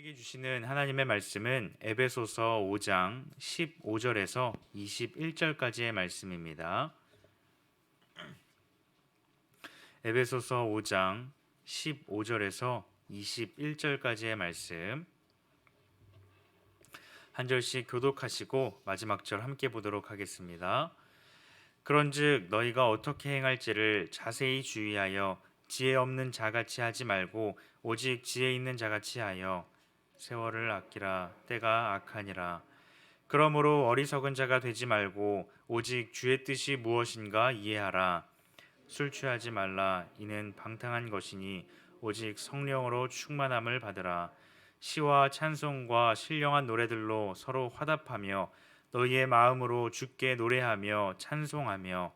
우리에게 주시는 하나님의 말씀은 에베소서 5장 15절에서 21절까지의 말씀입니다. 에베소서 5장 15절에서 21절까지의 말씀 한 절씩 교독하시고 마지막 절 함께 보도록 하겠습니다. 그런즉 너희가 어떻게 행할지를 자세히 주의하여 지혜 없는 자같이 하지 말고 오직 지혜 있는 자같이 하여 세월을 아끼라. 때가 악하니라. 그러므로 어리석은 자가 되지 말고 오직 주의 뜻이 무엇인가 이해하라. 술 취하지 말라. 이는 방탕한 것이니 오직 성령으로 충만함을 받으라. 시와 찬송과 신령한 노래들로 서로 화답하며 너희의 마음으로 주께 노래하며 찬송하며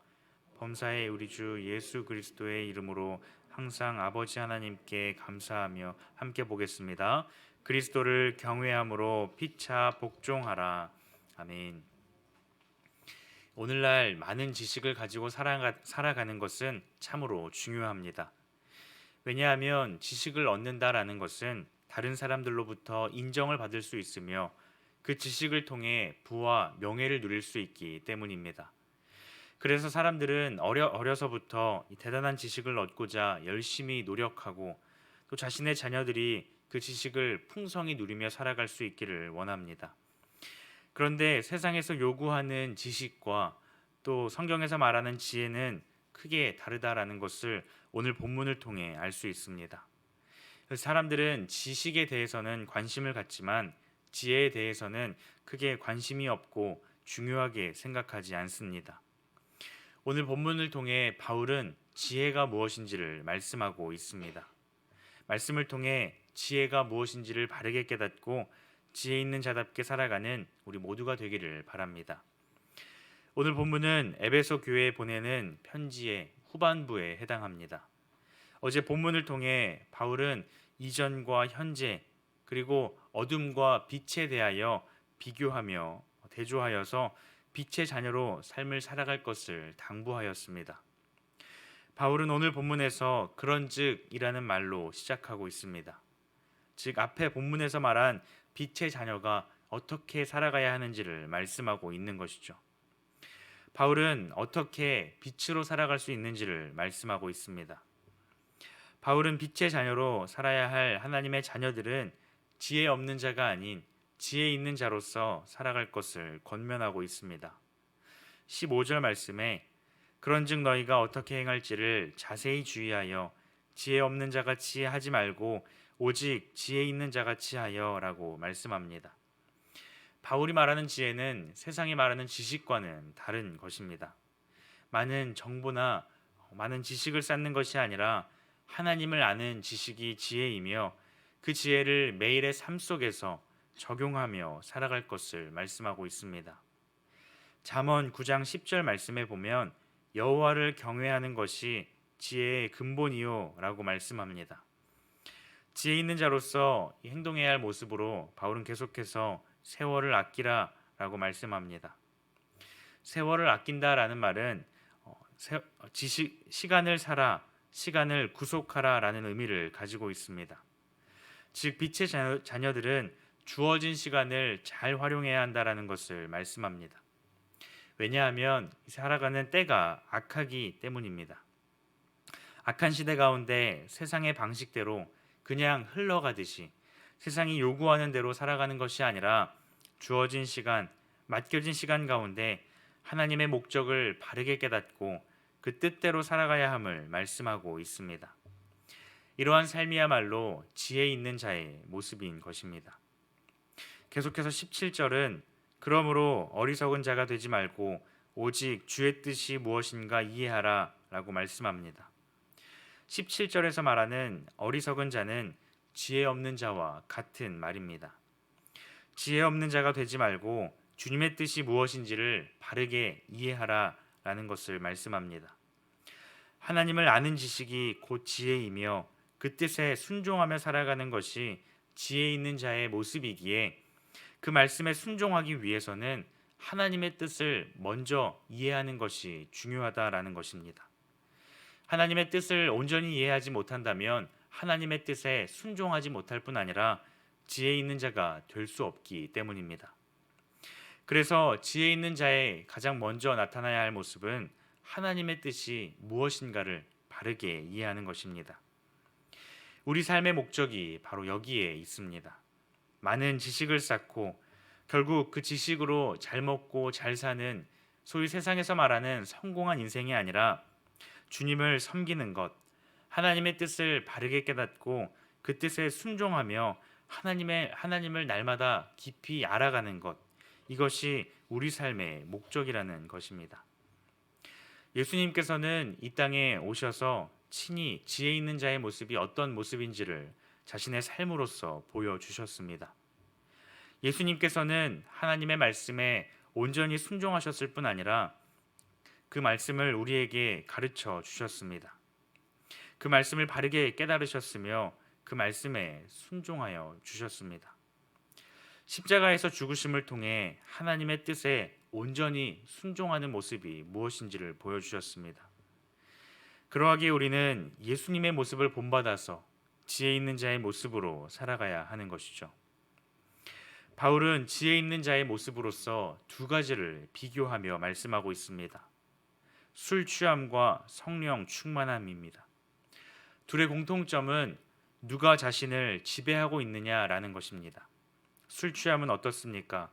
범사의 우리 주 예수 그리스도의 이름으로 항상 아버지 하나님께 감사하며 함께 보겠습니다. 그리스도를 경외함으로 피차 복종하라. 아멘. 오늘날 많은 지식을 가지고 살아가는 것은 참으로 중요합니다. 왜냐하면 지식을 얻는다라는 것은 다른 사람들로부터 인정을 받을 수 있으며 그 지식을 통해 부와 명예를 누릴 수 있기 때문입니다. 그래서 사람들은 어려서부터 대단한 지식을 얻고자 열심히 노력하고 또 자신의 자녀들이 그 지식을 풍성히 누리며 살아갈 수 있기를 원합니다. 그런데 세상에서 요구하는 지식과 또 성경에서 말하는 지혜는 크게 다르다라는 것을 오늘 본문을 통해 알 수 있습니다. 사람들은 지식에 대해서는 관심을 갖지만 지혜에 대해서는 크게 관심이 없고 중요하게 생각하지 않습니다. 오늘 본문을 통해 바울은 지혜가 무엇인지를 말씀하고 있습니다. 말씀을 통해 지혜가 무엇인지를 바르게 깨닫고 지혜 있는 자답게 살아가는 우리 모두가 되기를 바랍니다. 오늘 본문은 에베소 교회에 보내는 편지의 후반부에 해당합니다. 어제 본문을 통해 바울은 이전과 현재 그리고 어둠과 빛에 대하여 비교하며 대조하여서 빛의 자녀로 삶을 살아갈 것을 당부하였습니다. 바울은 오늘 본문에서 그런즉이라는 말로 시작하고 있습니다. 즉 앞에 본문에서 말한 빛의 자녀가 어떻게 살아가야 하는지를 말씀하고 있는 것이죠. 바울은 어떻게 빛으로 살아갈 수 있는지를 말씀하고 있습니다. 바울은 빛의 자녀로 살아야 할 하나님의 자녀들은 지혜 없는 자가 아닌 지혜 있는 자로서 살아갈 것을 권면하고 있습니다. 15절 말씀에 그런즉 너희가 어떻게 행할지를 자세히 주의하여 지혜 없는 자같이 하지 말고 오직 지혜 있는 자같이 하여 라고 말씀합니다. 바울이 말하는 지혜는 세상이 말하는 지식과는 다른 것입니다. 많은 정보나 많은 지식을 쌓는 것이 아니라 하나님을 아는 지식이 지혜이며 그 지혜를 매일의 삶 속에서 적용하며 살아갈 것을 말씀하고 있습니다. 잠언 9장 10절 말씀에 보면 여호와를 경외하는 것이 지혜의 근본이요 라고 말씀합니다. 지혜 있는 자로서 행동해야 할 모습으로 바울은 계속해서 세월을 아끼라 라고 말씀합니다. 세월을 아낀다라는 말은 시간을 사라, 시간을 구속하라 라는 의미를 가지고 있습니다. 즉 빛의 자녀들은 주어진 시간을 잘 활용해야 한다라는 것을 말씀합니다. 왜냐하면 살아가는 때가 악하기 때문입니다. 악한 시대 가운데 세상의 방식대로 그냥 흘러가듯이 세상이 요구하는 대로 살아가는 것이 아니라 주어진 시간, 맡겨진 시간 가운데 하나님의 목적을 바르게 깨닫고 그 뜻대로 살아가야 함을 말씀하고 있습니다. 이러한 삶이야말로 지혜 있는 자의 모습인 것입니다. 계속해서 17절은 그러므로 어리석은 자가 되지 말고 오직 주의 뜻이 무엇인가 이해하라 라고 말씀합니다. 17절에서 말하는 어리석은 자는 지혜 없는 자와 같은 말입니다. 지혜 없는 자가 되지 말고 주님의 뜻이 무엇인지를 바르게 이해하라 라는 것을 말씀합니다. 하나님을 아는 지식이 곧 지혜이며 그 뜻에 순종하며 살아가는 것이 지혜 있는 자의 모습이기에 그 말씀에 순종하기 위해서는 하나님의 뜻을 먼저 이해하는 것이 중요하다라는 것입니다. 하나님의 뜻을 온전히 이해하지 못한다면 하나님의 뜻에 순종하지 못할 뿐 아니라 지혜 있는 자가 될 수 없기 때문입니다. 그래서 지혜 있는 자의 가장 먼저 나타나야 할 모습은 하나님의 뜻이 무엇인가를 바르게 이해하는 것입니다. 우리 삶의 목적이 바로 여기에 있습니다. 많은 지식을 쌓고 결국 그 지식으로 잘 먹고 잘 사는 소위 세상에서 말하는 성공한 인생이 아니라 주님을 섬기는 것, 하나님의 뜻을 바르게 깨닫고 그 뜻에 순종하며 하나님을 날마다 깊이 알아가는 것, 이것이 우리 삶의 목적이라는 것입니다. 예수님께서는 이 땅에 오셔서 친히 지혜 있는 자의 모습이 어떤 모습인지를 자신의 삶으로서 보여주셨습니다. 예수님께서는 하나님의 말씀에 온전히 순종하셨을 뿐 아니라 그 말씀을 우리에게 가르쳐 주셨습니다. 그 말씀을 바르게 깨달으셨으며 그 말씀에 순종하여 주셨습니다. 십자가에서 죽으심을 통해 하나님의 뜻에 온전히 순종하는 모습이 무엇인지를 보여주셨습니다. 그러하기에 우리는 예수님의 모습을 본받아서 지혜 있는 자의 모습으로 살아가야 하는 것이죠. 바울은 지혜 있는 자의 모습으로서 두 가지를 비교하며 말씀하고 있습니다. 술 취함과 성령 충만함입니다. 둘의 공통점은 누가 자신을 지배하고 있느냐라는 것입니다. 술 취함은 어떻습니까?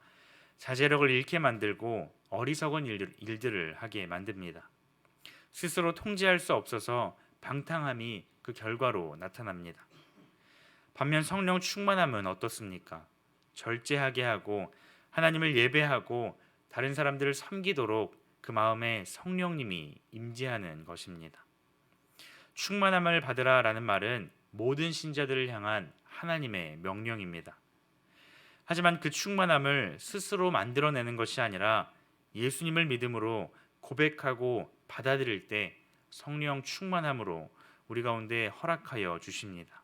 자제력을 잃게 만들고 어리석은 일들을 하게 만듭니다. 스스로 통제할 수 없어서 방탕함이 그 결과로 나타납니다. 반면 성령 충만함은 어떻습니까? 절제하게 하고 하나님을 예배하고 다른 사람들을 섬기도록 그 마음에 성령님이 임재하는 것입니다. 충만함을 받으라라는 말은 모든 신자들을 향한 하나님의 명령입니다. 하지만 그 충만함을 스스로 만들어내는 것이 아니라 예수님을 믿음으로 고백하고 받아들일 때 성령 충만함으로 우리 가운데 허락하여 주십니다.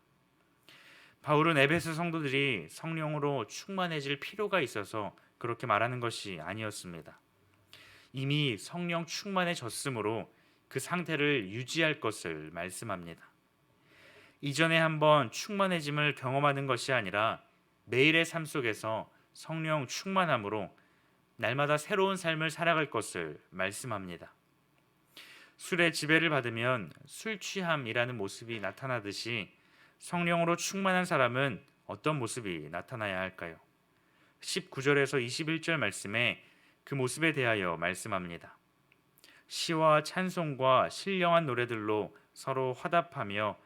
바울은 에베소 성도들이 성령으로 충만해질 필요가 있어서 그렇게 말하는 것이 아니었습니다. 이미 성령 충만해졌으므로 그 상태를 유지할 것을 말씀합니다. 이전에 한번 충만해짐을 경험하는 것이 아니라 매일의 삶 속에서 성령 충만함으로 날마다 새로운 삶을 살아갈 것을 말씀합니다. 술의 지배를 받으면 술 취함이라는 모습이 나타나듯이 성령으로 충만한 사람은 어떤 모습이 나타나야 할까요? 19절에서 21절 말씀에 그 모습에 대하여 말씀합니다. 시와 찬송과 신령한 노래들로 서로 화답하며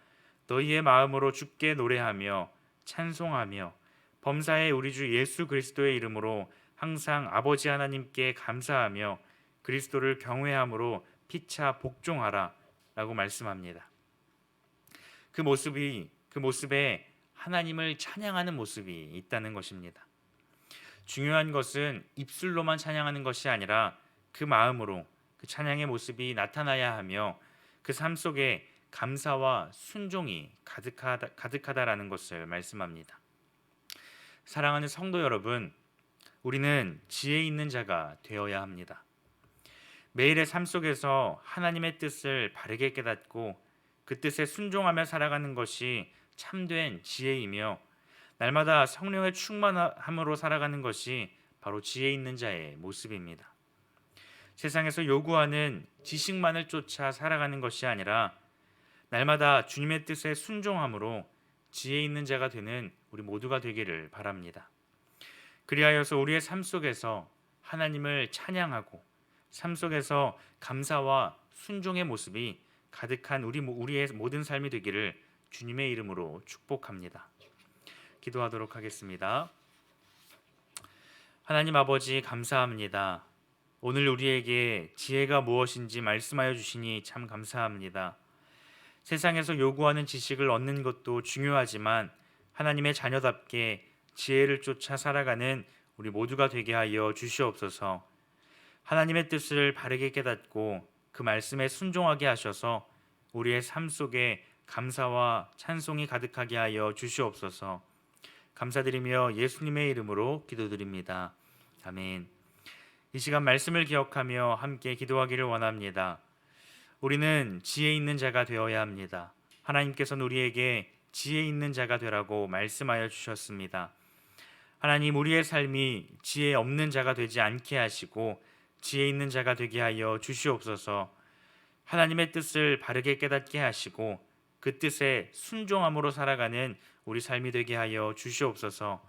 너희의 마음으로 주께 노래하며 찬송하며 범사에 우리 주 예수 그리스도의 이름으로 항상 아버지 하나님께 감사하며 그리스도를 경외함으로 피차 복종하라 라고 말씀합니다. 그 모습에 하나님을 찬양하는 모습이 있다는 것입니다. 중요한 것은 입술로만 찬양하는 것이 아니라 그 마음으로 그 찬양의 모습이 나타나야 하며 그 삶 속에 감사와 순종이 가득하다라는 것을 말씀합니다. 사랑하는 성도 여러분, 우리는 지혜 있는 자가 되어야 합니다. 매일의 삶 속에서 하나님의 뜻을 바르게 깨닫고 그 뜻에 순종하며 살아가는 것이 참된 지혜이며 날마다 성령의 충만함으로 살아가는 것이 바로 지혜 있는 자의 모습입니다. 세상에서 요구하는 지식만을 쫓아 살아가는 것이 아니라 날마다 주님의 뜻에 순종함으로 지혜 있는 자가 되는 우리 모두가 되기를 바랍니다. 그리하여서 우리의 삶 속에서 하나님을 찬양하고 삶 속에서 감사와 순종의 모습이 가득한 우리의 모든 삶이 되기를 주님의 이름으로 축복합니다. 기도하도록 하겠습니다. 하나님 아버지 감사합니다. 오늘 우리에게 지혜가 무엇인지 말씀하여 주시니 참 감사합니다. 세상에서 요구하는 지식을 얻는 것도 중요하지만 하나님의 자녀답게 지혜를 쫓아 살아가는 우리 모두가 되게 하여 주시옵소서. 하나님의 뜻을 바르게 깨닫고 그 말씀에 순종하게 하셔서 우리의 삶 속에 감사와 찬송이 가득하게 하여 주시옵소서. 감사드리며 예수님의 이름으로 기도드립니다. 아멘. 이 시간 말씀을 기억하며 함께 기도하기를 원합니다. 우리는 지혜 있는 자가 되어야 합니다. 하나님께서는 우리에게 지혜 있는 자가 되라고 말씀하여 주셨습니다. 하나님, 우리의 삶이 지혜 없는 자가 되지 않게 하시고 지혜 있는 자가 되게 하여 주시옵소서. 하나님의 뜻을 바르게 깨닫게 하시고 그 뜻에 순종함으로 살아가는 우리 삶이 되게 하여 주시옵소서.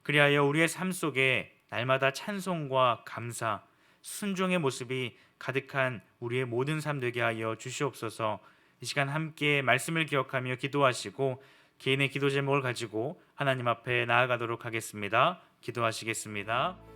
그리하여 우리의 삶 속에 날마다 찬송과 감사, 순종의 모습이 가득한 우리의 모든 삶 되게 하여 주시옵소서. 이 시간 함께 말씀을 기억하며 기도하시고 개인의 기도 제목을 가지고 하나님 앞에 나아가도록 하겠습니다. 기도하시겠습니다.